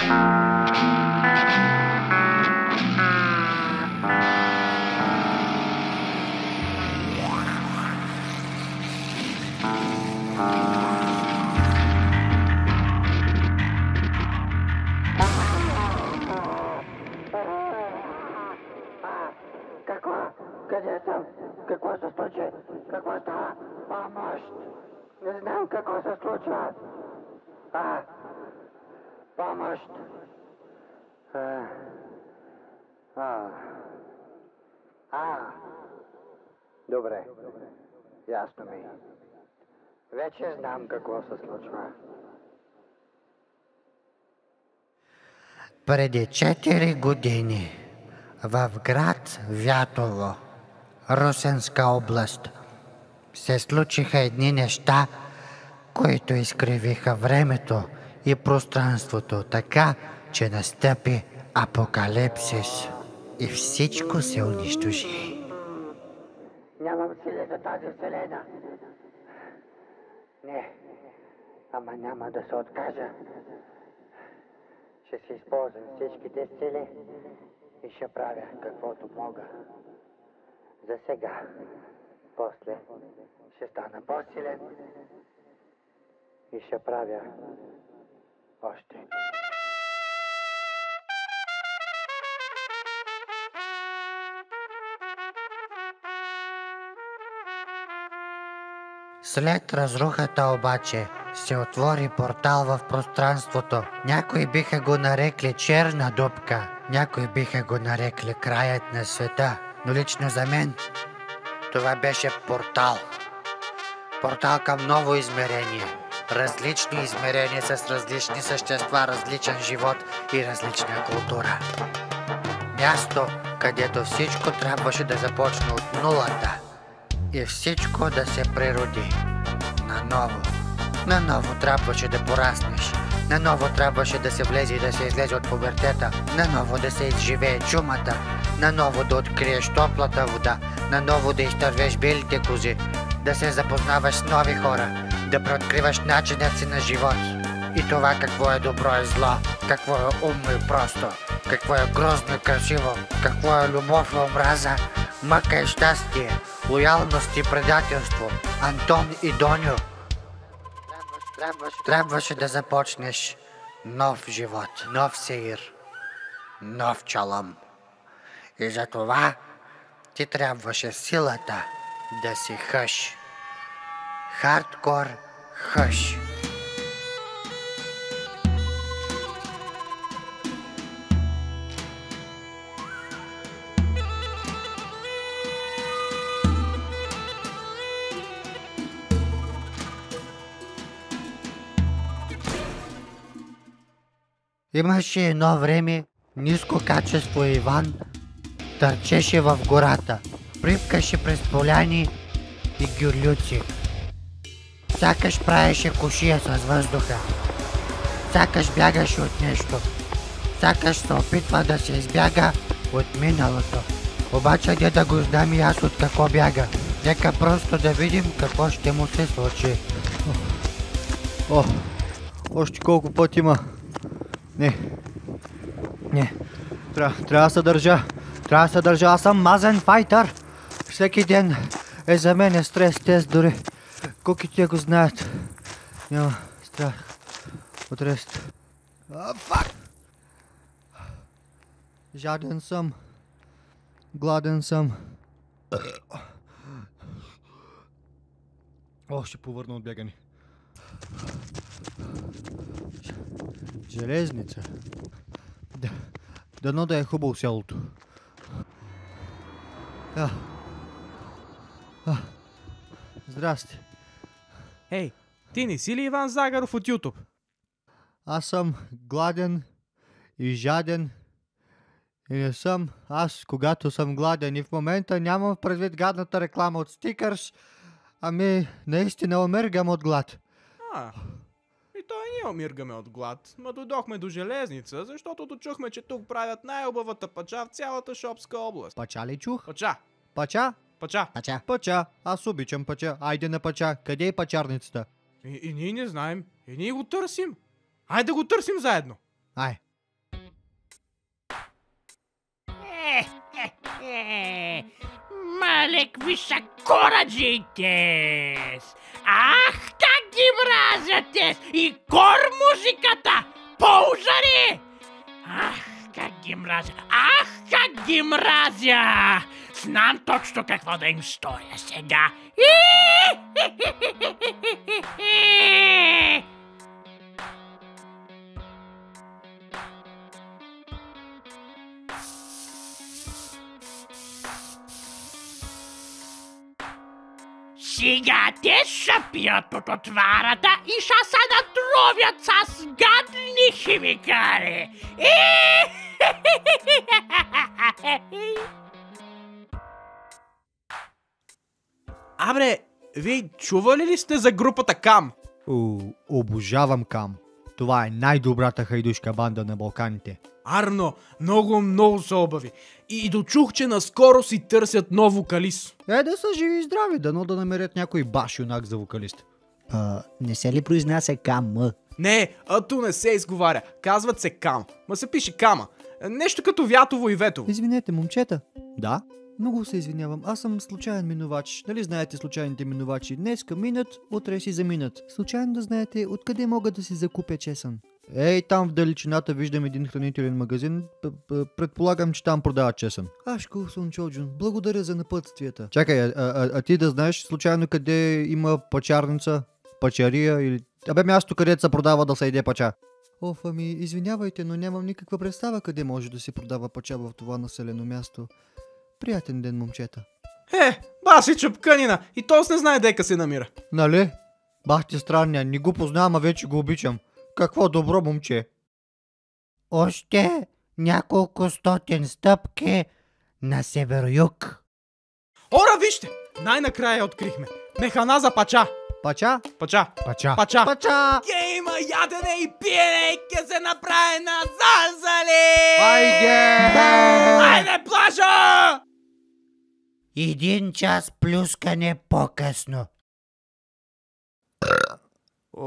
Къде съм? Какво се случи? Какво става? Помощ! Не знам какво се случва. Помощ! Добре. Ясно ми. Вече знам какво се случва. Преди 4 години в град Вятово, Русенска област, се случиха едни неща, които изкривиха времето и пространството така, че настъпи апокалипсис и всичко се унищожи. Нямам сили за тази вселена. Не, ама няма да се откажа. Ще си използвам всичките сили и ще правя каквото мога. За сега. После ще стана по-силен и ще правя още. След разрухата обаче се отвори портал в пространството. Някои биха го нарекли черна дупка, някои биха го нарекли краят на света. Но лично за мен това беше портал. Портал към ново измерение. Различни измерения с различни същества, различен живот и различна култура. Място, където всичко трябваше да започне от нулата и всичко да се природи наново. Наново трябваше да пораснеш, наново трябваше да се влезе и да се излезе от пубертета, наново да се изживее чумата, наново да откриеш топлата вода, наново да изтървеш белите кози, да се запознаваш с нови хора, да преоткриваш начинът си на живот и това какво е добро и зло, какво е умно и просто, какво е грозно и красиво, какво е любов и омраза, мъка и щастие, лоялност и предателство, Антон и Доню. Трябваше да започнеш нов живот, нов сеир, нов чалъм. И за това ти трябваше силата да си хъш. Хардкор хъш. Имаше едно време ниско качество Иван търчеше в гората, припкаше през поляни и гюрлюци. Сякаш правеше кушия с въздуха, сякаш бягаше от нещо, сякаш се опитва да се избяга от миналото. Обаче де да го знам и аз от какво бяга. Нека просто да видим какво ще му се случи. Още колко път има. Не. Трябва да се държа. Аз съм мазен файтър. Всеки ден е за мен стрес тест дори. Куките го знаят. Няма страх от рест. Фак! Жаден съм. Гладен съм. Ще повърна от бягане. Железница. Дано да е хубаво селото. Здрасти. Ей, ти не си ли Иван Загаров от YouTube? Аз съм гладен и жаден. И не съм аз, когато съм гладен. И в момента нямам предвид гадната реклама от Стикърс. Ами, наистина умирам от глад. И той ние умиргаме от глад. Ма дойдохме до железница, защото дочухме, че тук правят най-обавата пача в цялата Шопска област. Пача ли чух? Пача. Пача? Пача. Пача. Аз обичам пача. Айде на пача. Къде е пачарницата? И ние не знаем. И ние го търсим. Айде да го търсим заедно. Ай. Малек ви са кораджите! Ах, как ги мразя те! И кор музиката! Ползари! Ах, как ги мразя! Ах, как ги мразя! Знам точно какво да им сторя сега. Сега те ще пият от отварата и ще се натровят с гадни химикали. Абре, вие чували ли сте за групата Кам? Обожавам Кам. Това е най-добрата хайдушка банда на Балканите. Арно, много са обави. И дочух, че наскоро си търсят нов вокалист. Да са живи и здрави, дано да намерят някой баш юнак за вокалист. Не се ли произнася Кам? Не, ту не се изговаря. Казват се Кам. Ма се пише Кама. Нещо като Вятово и Ветово. Извинете, момчета. Да? Много се извинявам, аз съм случайен минувач. Нали знаете случайните минувачи? Днеска минат, утре си заминат. Случайно да знаете откъде мога да си закупя чесън. Ей, там в далечината виждам един хранителен магазин. Предполагам, че там продават чесън. Ашко, Сончоджун, благодаря за напътствията. Чакай, а ти да знаеш случайно къде има пачарница, пачария или... място където се продава да се яде пача? Ами, извинявайте, но нямам никаква представа къде може да се продава пача в това населено място. Приятен ден, момчета. Баси чупканина. И този не знае дека се намира. Нали? Бах ти странния, не го познавам, а вече го обичам. Какво добро момче. Още няколко стотин стъпки на северо-юг. Ора, вижте! Най-накрая я открихме. Механа за пача. Пача? Пача. Пача. Пача. Пача! Ке има ядене и пиене и ке се направи на залзали! Айде! Айде, плажа! 1 час плюскане по-късно.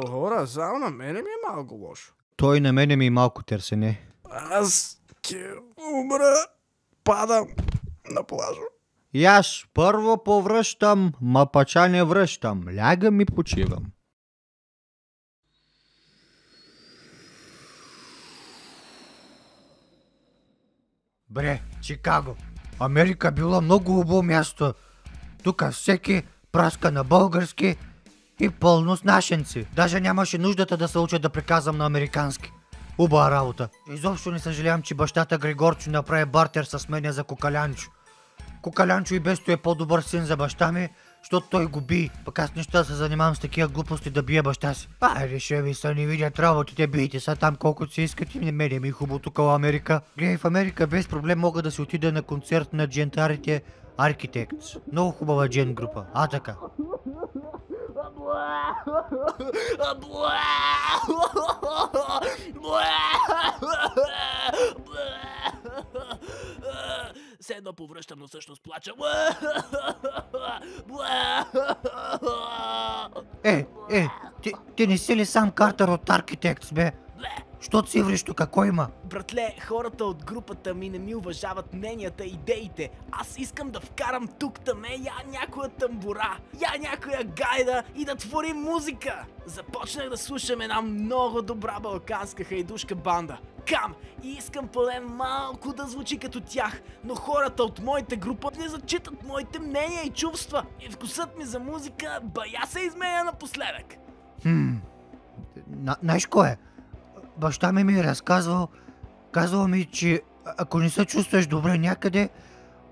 Хора, само на мене ми е малко лошо. Той на мене ми е малко търсене. Аз ке умра. Падам на плажа. И аз първо повръщам, ма пача не връщам. Лягам и почивам. Бре, Чикаго. Америка било много хубаво място. Тук всеки праска на български и пълно с нашенци. Даже нямаше нуждата да се уча да приказвам на американски. Убава работа. Изобщо не съжалявам, че бащата Григорчо направи бартер с мене за Кукалянчо. Кукалянчо и без той е по-добър син за баща ми, защото той го би. Пък аз неща се занимавам с такива глупости да бия баща си. Ще ви са не видят работите, бийте са там колкото си искат и не мене ми хубаво тук в Америка. Гледай, в Америка без проблем мога да си отида на концерт на джентарите Architects. Много хубава джент група. Така. Все едно повръщам, но всъщност плача. Ти не си ли сам Картер от Architects, бе? Що си вриш тук, кой има? Братле, хората от групата ми не ми уважават мненията и идеите. Аз искам да вкарам тук-таме я някоя тамбура, я някоя гайда и да творим музика. Започнах да слушам една много добра балканска хайдушка банда. Кам! И искам поне малко да звучи като тях, но хората от моята група не зачитат моите мнения и чувства. И вкусът ми за музика бая се изменя напоследък. Знаеш кой е? Баща ми е разказвал, казвал ми, че ако не се чувстваш добре някъде,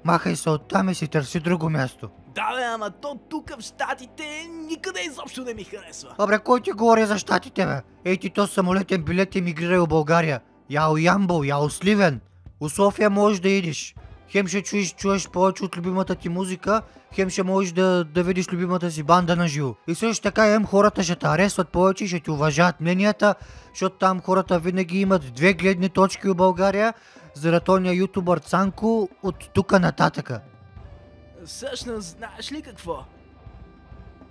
махай се оттам и си търси друго място. Да бе, ама то тук в Щатите никъде изобщо не ми харесва. Добре, кой ти говори за Щатите, бе? Ей ти то самолетен билет емигрирай в България. Яо Ямбол, яо Сливен. У София можеш да идиш. Хем ще чуеш повече от любимата ти музика, хем ще можеш да видиш любимата си банда на живо. И също така хората ще те харесват повече и ще ти уважават мненията, защото там хората винаги имат две гледни точки в България, заради тония ютубър Цанко от тука нататъка. Всъщност, знаеш ли какво?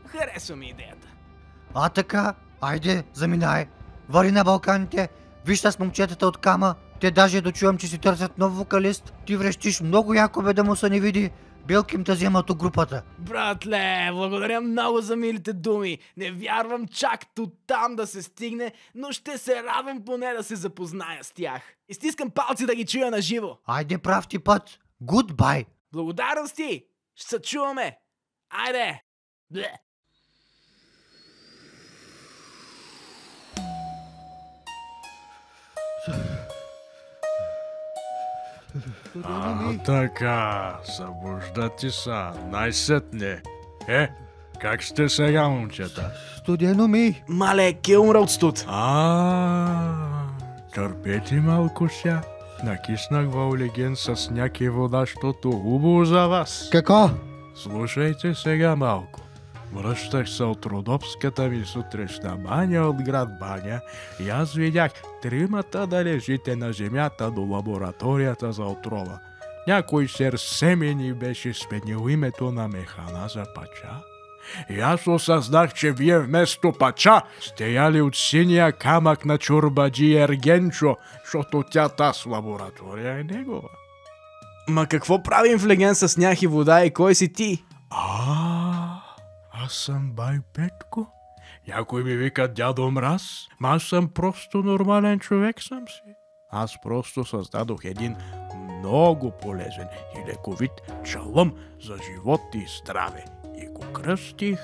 Харесва ми идеята. Така, айде, заминай. Вали на Балканите, виж с момчетата от Кама, Те даже дочувам, че си търсят нов вокалист. Ти врещиш много яко, бе, да му се не види. Белки им те вземат от групата. Братле, благодаря много за милите думи. Не вярвам чак до там да се стигне, но ще се радвам поне да се запозная с тях. Изтискам палци да ги чуя на живо. Айде прав ти път. Гудбай! Благодарности! Ще се чуваме! Айде! Бле. Така, събуждати са, най-сетне. Как сте сега, момчета? Студено ми. Мале, ке умра от студ. Търпете малко ся. Накиснах ваулиген с сняг и вода, защото хубаво за вас. Какво? Слушайте сега малко. Връщах се от родопската ми сутрешна баня от град Баня и аз видях тримата да лежите на земята до лабораторията за отрова. Някой серсемени беше сменил името на механа за Пача. И аз осъзнах, че вие вместо Пача сте яли от синия камък на чурбаджи Ергенчо, защото тя таз лаборатория е негова. Ма какво правим в леген с сняг и вода и кой си ти? Аз съм бай Петко. Някой ми вика дядо Мраз, ма аз съм просто нормален човек съм си. Аз просто създадох един много полезен и лековит чалъм за живот и здраве и го кръстих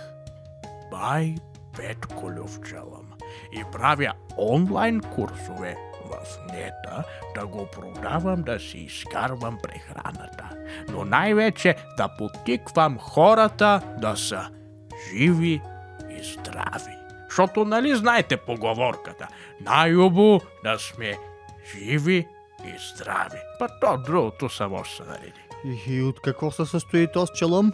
бай Петко Лювчалъм и правя онлайн курсове в нета да го продавам да си изкарвам прехраната, но най-вече да подтиквам хората да са живи и здрави. Защото нали знаете поговорката, най-убо да сме живи и здрави. Па то другото само ще се нареди. И от какво се състои този чалъм?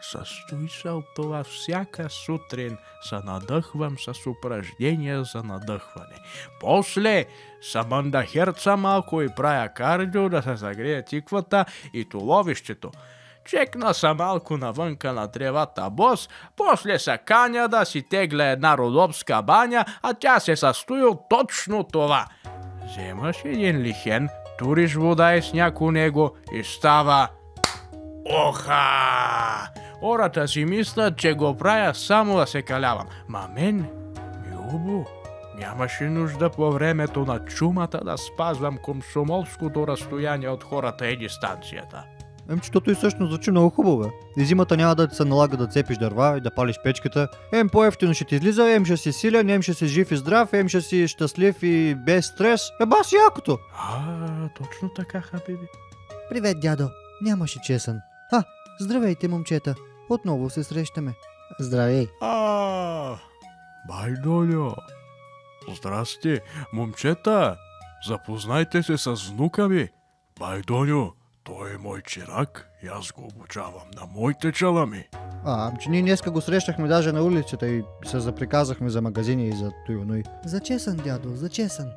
Състои се от това всяка сутрин се надъхвам с упражнения за надъхване. После се мандахерца малко и правя кардио да се загрее тиквата и туловището. Чекна се малко навънка на тревата бос, после се каня да си тегля една родопска баня, а тя се състои от точно това. Вземаш един лихен, туриш вода и сняг у него и става... Оха! Хората си мислят, че го правя само да се калявам. Ма мен, Любо, нямаше нужда по времето на чумата да спазвам комсомолското разстояние от хората и дистанцията. Защото и всъщност звучи много хубаво, бе. И зимата няма да ти се налага да цепиш дърва и да палиш печката. По-ефтино ще ти излиза, ще си силен, ще си жив и здрав, ще си щастлив и без стрес. Бас якото! Точно така, хабиби. Привет, дядо. Нямаше чесън. Здравейте, момчета. Отново се срещаме. Здравей. Бай Доньо. Здрасти, момчета. Запознайте се с внука ми. Бай Доньо, той е мой чирак и аз го обучавам на моите чалъми. Че ние днеска го срещахме даже на улицата и се заприказахме за магазини и за туй. За чесън, дядо, за чесън.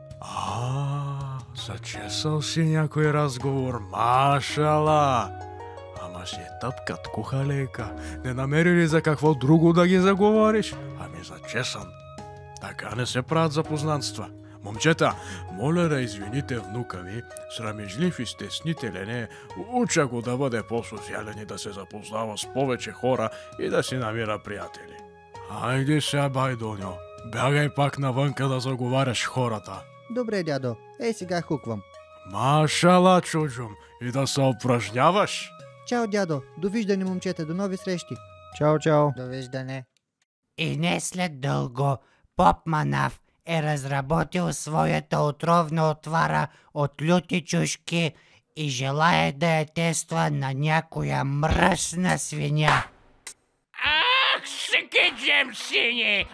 Зачесал си някой разговор, машала. Ама си тъпкат кухалейка. Не намери ли за какво друго да ги заговориш? Ами за чесън. Така не се правят запознанства. Момчета, моля да извините внука ви, срамежлив и стеснителен е, уча го да бъде по-социален и да се запознава с повече хора и да си намира приятели. Айде сега, бай Доньо, бягай пак навънка да заговаряш хората. Добре, дядо. Сега хуквам. Машала, чуджум, и да се упражняваш. Чао, дядо. Довиждане, момчета. До нови срещи. Чао, чао. Довиждане. И не след дълго Поп Манав е разработил своята отровна отвара от люти чушки и желае да я тества на някоя мръсна свиня. Скиджем сини!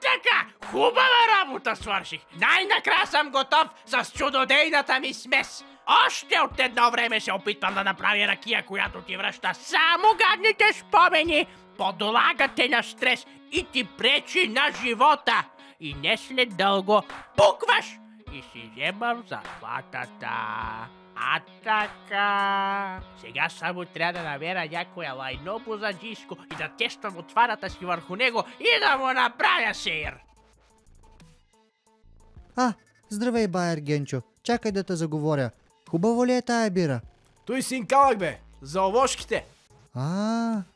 Така! Хубава работа свърших! Най-накрая съм готов с чудодейната ми смес! Още от едно време се опитвам да направя ракия, която ти връща само гадните спомени, подлага те на стрес и ти пречи на живота. И не след дълго пукваш и си вземам заплатата. Така. Сега само трябва да намеря някоя лайно бозаджийско и да тествам отварата си върху него и да му направя сеир. Здравей, баер Генчо. Чакай да те заговоря. Хубаво ли е тая бира? Той син калък, бе. За овошките.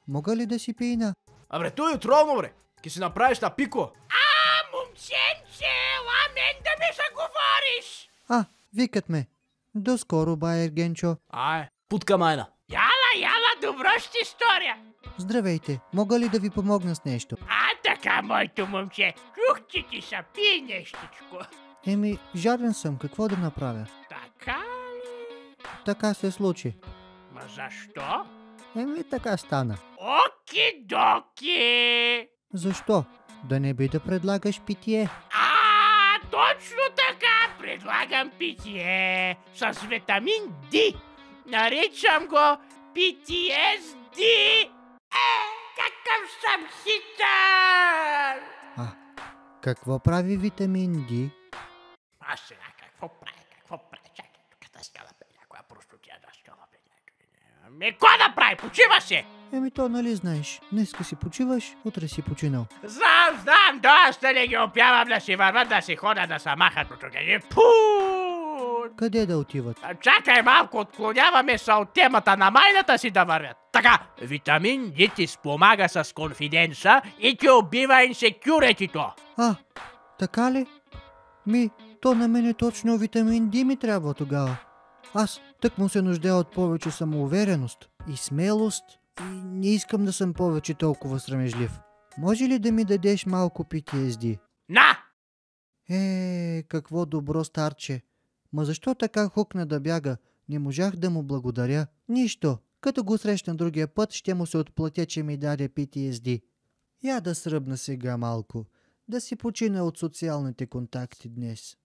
Мога ли да си пийна? Абре, той отровно, бре. Ке си направиш на пико. Момченце, ламен да ми заговориш! Викат ме. До скоро, баер Генчо. Путка майна. Яла, добро ще история. Здравейте. Мога ли да ви помогна с нещо? Така, моето момче. Чух, че ти са пи нещичко. Жаден съм. Какво да направя? Така ли? Така се случи. Ма защо? Така стана. Оки-доки! Защо? Да не би да предлагаш питие? Точно така! Предлагам питие с витамин D. Наричам го PTSD. Какъв съм хитър! Какво прави витамин D? Сега какво прави? Чакай, тук да скала бе някоя простотия да скала бе. Какво да прави? Почива се! То нали знаеш. Днеска си почиваш, утре си починал. Знам, доста не ги опявам да си върват, да си ходят, да се махат от тук. Къде да отиват? Чакай малко, отклоняваме се от темата на майната си да вървят. Така, витамин D ти спомага с конфиденса и ти убива инсекюритито. Така ли? То на мене точно витамин D ми трябва тогава. Аз тък му се нуждая от повече самоувереност и смелост и не искам да съм повече толкова срамежлив. Може ли да ми дадеш малко PTSD? На! Какво добро старче. Ма защо така хукна да бяга? Не можах да му благодаря. Нищо. Като го срещна другия път, ще му се отплатя, че ми даде PTSD. Я да сръбна сега малко. Да си почина от социалните контакти днес.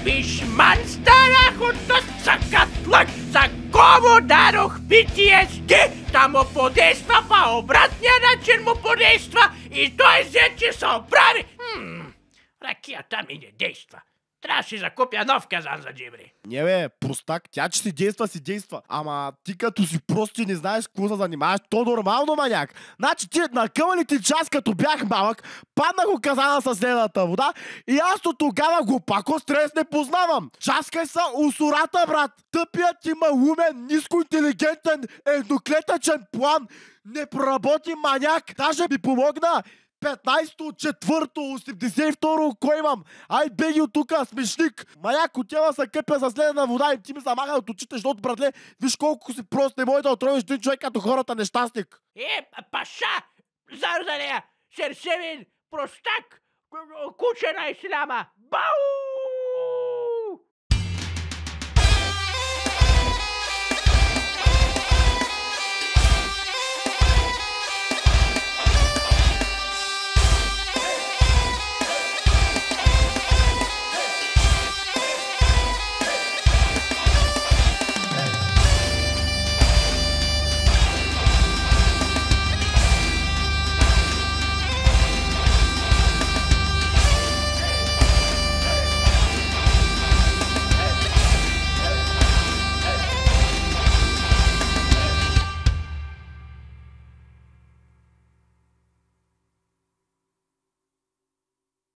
Пишман станах от сакатлък, за кому дадох PTSD, да му подейства по обратния начин му подейства и той взе, че се оправи. Ракията ми не действа. Трябва да си закупя нов казан за джибри. Не бе, простак, тя че си действа. Ама ти като си просто не знаеш какво се занимаваш, то нормално, маняк. Значи ти на къмалите час, като бях малък, паднах у казана с ледената вода и аз от тогава глупако стрес не познавам. Часкай са усурата, брат. Тъпият има умен, нискоинтелигентен, едноклетъчен план. Не проработи, маняк. Даже ми помогна. 15-то, 4-то, 82-ро, кой имам? Ай, беги от тука, смешник! Маяк, отива се къпя за следена вода и ти ми замаха от очите, защото, братле, виж колко си прост, не може да отровиш един човек като хората нещастник. Паша! Зарзалея! Серсевин! Простак! Куче на исляма! Бау!